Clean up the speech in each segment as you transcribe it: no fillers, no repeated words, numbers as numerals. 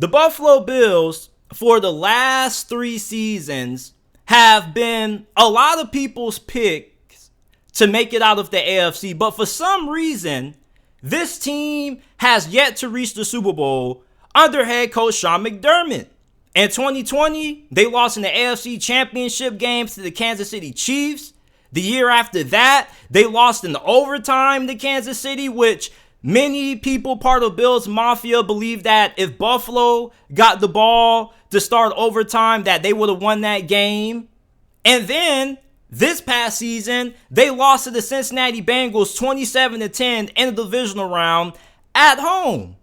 The Buffalo Bills, for the last 3 seasons, have been a lot of people's picks to make it out of the AFC. But for some reason, this team has yet to reach the Super Bowl under head coach Sean McDermott. In 2020, they lost in the AFC Championship games to the Kansas City Chiefs. The year after that, they lost in the overtime to Kansas City, which many people part of Bills Mafia believe that if Buffalo got the ball to start overtime, that they would have won that game. And then this past season, they lost to the Cincinnati Bengals 27-10 in the divisional round at home.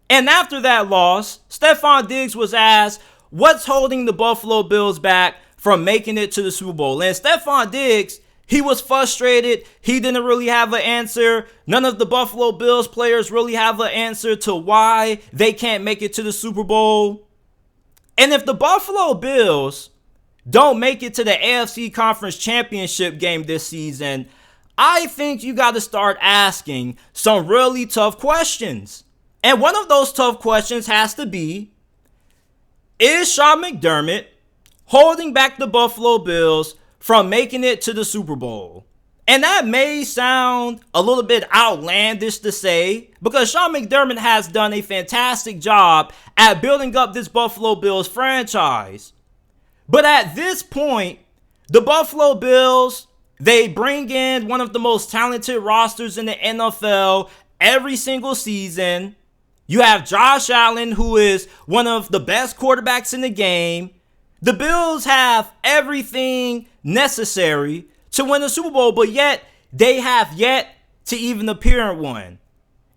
And after that loss, Stephon Diggs was asked, what's holding the Buffalo Bills back from making it to the Super Bowl? And Stephon Diggs, he was frustrated. He didn't really have an answer. None of the Buffalo Bills players really have an answer to why they can't make it to the Super Bowl. And if the Buffalo Bills don't make it to the AFC Conference Championship game this season, I think you got to start asking some really tough questions. And one of those tough questions has to be, is Sean McDermott holding back the Buffalo Bills from making it to the Super Bowl? And that may sound a little bit outlandish to say, because Sean McDermott has done a fantastic job at building up this Buffalo Bills franchise. But at this point, the Buffalo Bills, they bring in one of the most talented rosters in the NFL every single season. You have Josh Allen, who is one of the best quarterbacks in the game. The Bills have everything necessary to win the Super Bowl, but yet they have yet to even appear in one.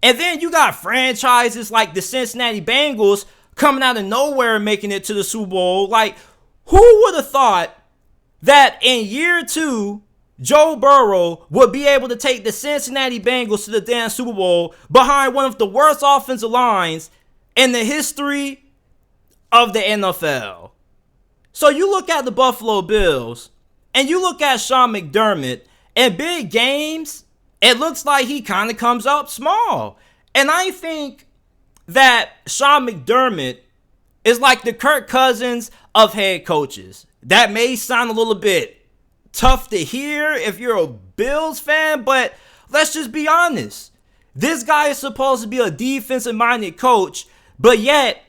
And then you got franchises like the Cincinnati Bengals coming out of nowhere and making it to the Super Bowl. Like, who would have thought that in year 2, Joe Burrow would be able to take the Cincinnati Bengals to the damn Super Bowl behind one of the worst offensive lines in the history of the NFL? So you look at the Buffalo Bills and you look at Sean McDermott, in big games, it looks like he kind of comes up small. And I think that Sean McDermott is like the Kirk Cousins of head coaches. That may sound a little bit tough to hear if you're a Bills fan, but let's just be honest. This guy is supposed to be a defensive-minded coach, but yet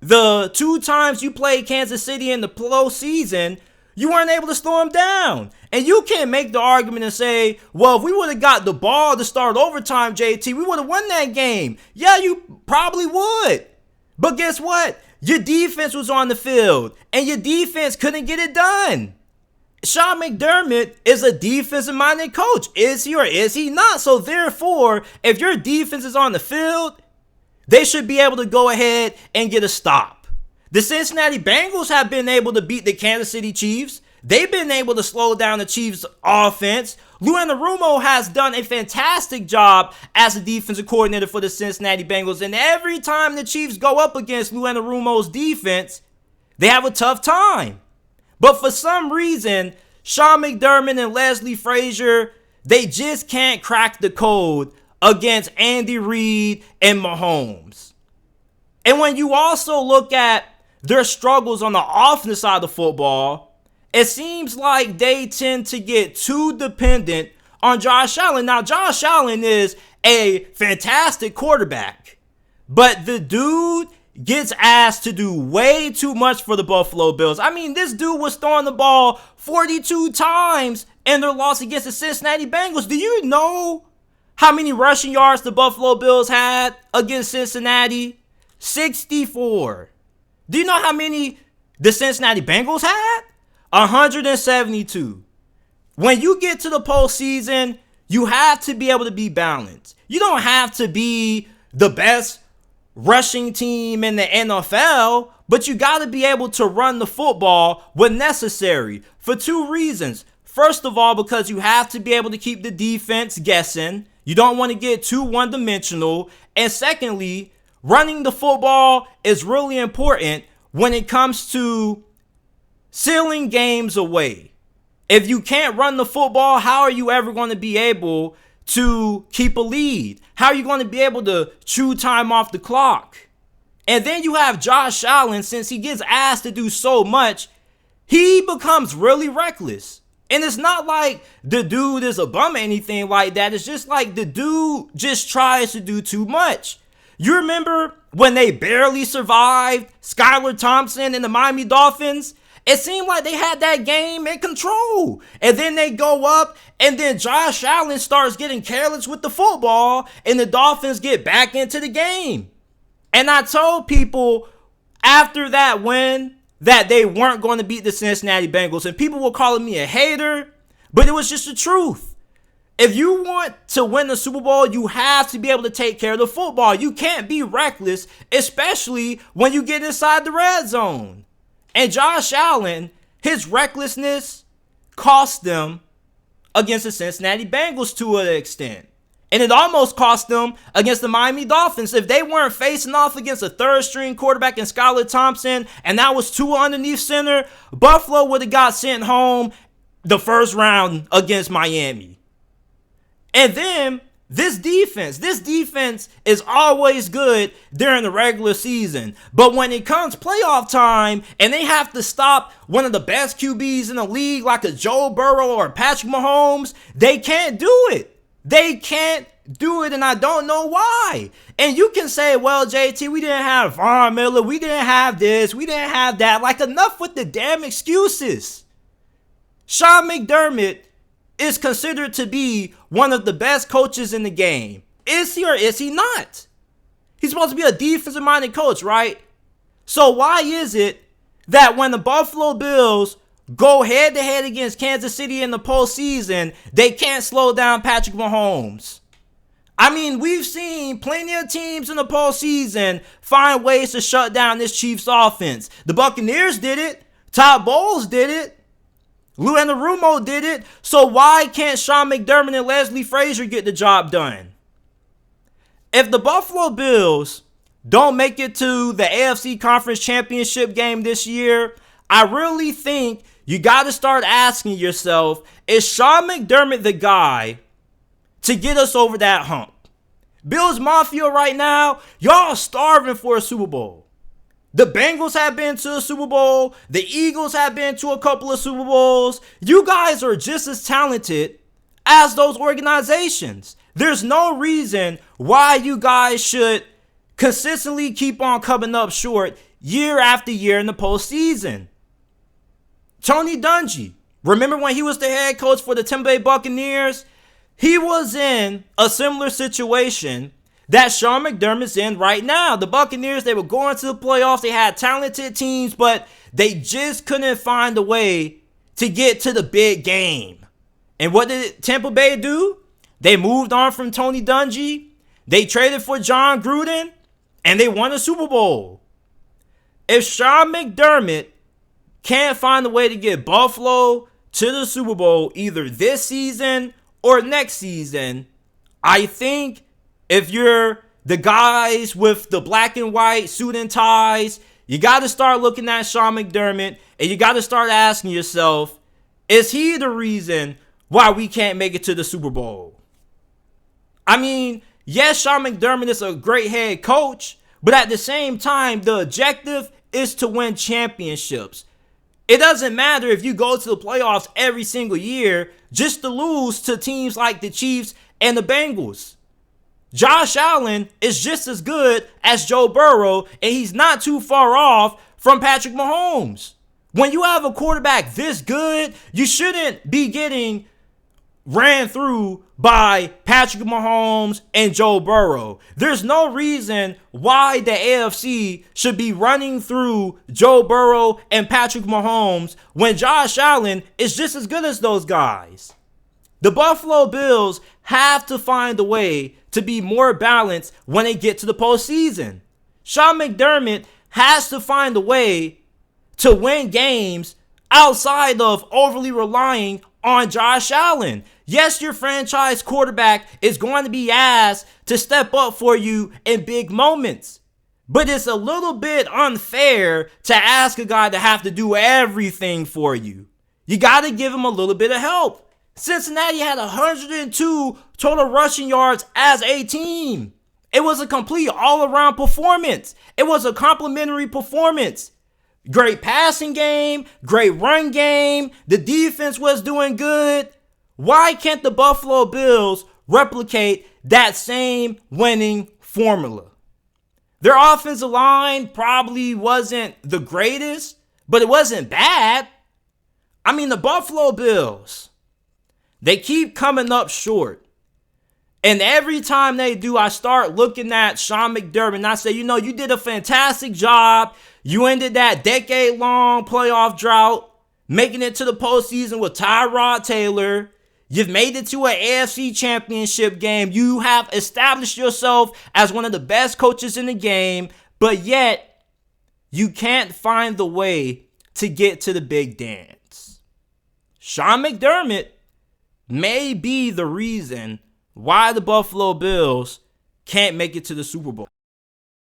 the 2 times you played Kansas City in the postseason, you weren't able to slow him down. And you can't make the argument and say, well, if we would have got the ball to start overtime, JT, we would have won that game. Yeah, you probably would. But guess what? Your defense was on the field, and your defense couldn't get it done. Sean McDermott is a defensive-minded coach. Is he or is he not? So therefore, if your defense is on the field, they should be able to go ahead and get a stop. The Cincinnati Bengals have been able to beat the Kansas City Chiefs. They've been able to slow down the Chiefs' offense. Lou Anarumo has done a fantastic job as a defensive coordinator for the Cincinnati Bengals. And every time the Chiefs go up against Lou Anarumo's defense, they have a tough time. But for some reason, Sean McDermott and Leslie Frazier, they just can't crack the code against Andy Reid and Mahomes. And when you also look at their struggles on the offensive side of football, it seems like they tend to get too dependent on Josh Allen. Now, Josh Allen is a fantastic quarterback, but the dude gets asked to do way too much for the Buffalo Bills. I mean, this dude was throwing the ball 42 times in their loss against the Cincinnati Bengals. Do you know how many rushing yards the Buffalo Bills had against Cincinnati? 64. Do you know how many the Cincinnati Bengals had? 172. When you get to the postseason, you have to be able to be balanced. You don't have to be the best rushing team in the NFL, but you got to be able to run the football when necessary for 2 reasons. First of all, because you have to be able to keep the defense guessing. You don't want to get too one-dimensional. And secondly, running the football is really important when it comes to sealing games away. If you can't run the football, how are you ever going to be able to keep a lead? How are you going to be able to chew time off the clock? And then you have Josh Allen, since he gets asked to do so much, he becomes really reckless. And it's not like the dude is a bum or anything like that. It's just like the dude just tries to do too much. You remember when they barely survived Skylar Thompson and the Miami Dolphins? It seemed like they had that game in control. And then they go up, and then Josh Allen starts getting careless with the football, and the Dolphins get back into the game. And I told people after that win that they weren't going to beat the Cincinnati Bengals. And people were calling me a hater, but it was just the truth. If you want to win the Super Bowl, you have to be able to take care of the football. You can't be reckless, especially when you get inside the red zone. And Josh Allen, his recklessness cost them against the Cincinnati Bengals to an extent. And it almost cost them against the Miami Dolphins. If they weren't facing off against a third-string quarterback in Skylar Thompson, and that was Tua underneath center, Buffalo would have got sent home the first round against Miami. And then this defense is always good during the regular season. But when it comes playoff time and they have to stop one of the best QBs in the league like a Joe Burrow or Patrick Mahomes, they can't do it. They can't do it, and I don't know why. And you can say, well, JT, we didn't have Von Miller, we didn't have this, we didn't have that. Like, enough with the damn excuses. Sean McDermott is considered to be one of the best coaches in the game. Is he or is he not? He's supposed to be a defensive-minded coach, right? So why is it that when the Buffalo Bills go head-to-head against Kansas City in the postseason, they can't slow down Patrick Mahomes? I mean, we've seen plenty of teams in the postseason find ways to shut down this Chiefs offense. The Buccaneers did it. Todd Bowles did it. Lou Anarumo did it. So why can't Sean McDermott and Leslie Frazier get the job done? If the Buffalo Bills don't make it to the AFC Conference Championship game this year, I really think you got to start asking yourself, is Sean McDermott the guy to get us over that hump? Bills Mafia right now, y'all starving for a Super Bowl. The Bengals have been to a Super Bowl. The Eagles have been to a couple of Super Bowls. You guys are just as talented as those organizations. There's no reason why you guys should consistently keep on coming up short year after year in the postseason. Tony Dungy, remember when he was the head coach for the Tampa Bay Buccaneers? He was in a similar situation that Sean McDermott's in right now. The Buccaneers, they were going to the playoffs. They had talented teams, but they just couldn't find a way to get to the big game. And what did Tampa Bay do? They moved on from Tony Dungy. They traded for John Gruden, and they won a Super Bowl. If Sean McDermott can't find a way to get Buffalo to the Super Bowl either this season or next season, I think if you're the guys with the black and white suit and ties, you got to start looking at Sean McDermott, and you got to start asking yourself, is he the reason why we can't make it to the Super Bowl? I mean, yes, Sean McDermott is a great head coach, but at the same time, the objective is to win championships. It doesn't matter if you go to the playoffs every single year just to lose to teams like the Chiefs and the Bengals. Josh Allen is just as good as Joe Burrow, and he's not too far off from Patrick Mahomes. When you have a quarterback this good, you shouldn't be getting ran through by Patrick Mahomes and Joe Burrow. There's no reason why the AFC should be running through Joe Burrow and Patrick Mahomes when Josh Allen is just as good as those guys. The Buffalo Bills have to find a way to be more balanced when they get to the postseason. Sean McDermott has to find a way to win games outside of overly relying on Josh Allen. Yes, your franchise quarterback is going to be asked to step up for you in big moments. But it's a little bit unfair to ask a guy to have to do everything for you. You got to give him a little bit of help. Cincinnati had 102 total rushing yards as a team. It was a complete all-around performance. It was a complimentary performance. Great passing game, great run game. The defense was doing good. Why can't the Buffalo Bills replicate that same winning formula? Their offensive line probably wasn't the greatest, but it wasn't bad. I mean, the Buffalo Bills, they keep coming up short. And every time they do, I start looking at Sean McDermott and I say, you did a fantastic job. You ended that decade-long playoff drought, making it to the postseason with Tyrod Taylor. You've made it to an AFC championship game. You have established yourself as one of the best coaches in the game, but yet you can't find the way to get to the big dance. Sean McDermott may be the reason why the Buffalo Bills can't make it to the Super Bowl.